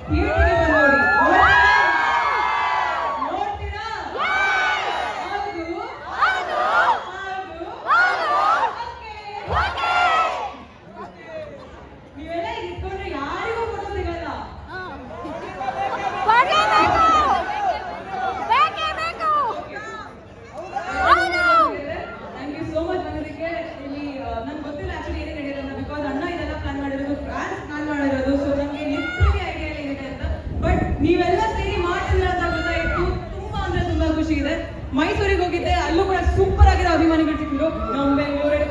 ಥಿಯೇಟರ್ಗೆ ಬಂದು ನೋಡಿ. ನೋಡ್ತೀರಾ? ನೀವೆಲ್ಲ ಇಟ್ಕೊಂಡ್ರೆ ಯಾರಿಗೂ ಫೋಟೋ ಸಿಗಲ್ಲ. ಥ್ಯಾಂಕ್ ಯು ಸೋ ಮಚ್ ಬಂದಿದ್ದಕ್ಕೆ. ಇಲ್ಲಿ ನನ್ಗೆ ಗೊತ್ತಿಲ್ಲ ಆಕ್ಚುಲಿ ಏನೇ ನಡೆಯೋದು ಅಂತ, ಬಿಕಾಸ್ ಅಣ್ಣ ಇದೆಲ್ಲ ಪ್ಲಾನ್ ಮಾಡಿರೋದು, ಫ್ರಾನ್ಸ್ ಪ್ಲಾನ್ ಮಾಡಿರೋದು. ಸೊ ನಮಗೆ ಲಿಟ್ರಲಿ ಐಡಿಯಾ ಏನಿದೆ ಅಂತ, ಬಟ್ ನೀವೆಲ್ಲ ಸೇರಿ ಮಾಡ್ತಿದ್ರ ಅಂತ ಗೊತ್ತಾಯಿತು. ತುಂಬಾ ಅಂದ್ರೆ ತುಂಬಾ ಖುಷಿ ಇದೆ. ಮೈಸೂರಿಗೆ ಹೋಗಿದ್ದೆ, ಅಲ್ಲೂ ಕೂಡ ಸೂಪರ್ ಆಗಿರೋ ಅಭಿಮಾನಿಗಳು ಸಿಕ್ಕಿದ್ರು. ನಮ್ಮ ಬೆಂಗಳೂರಲ್ಲಿ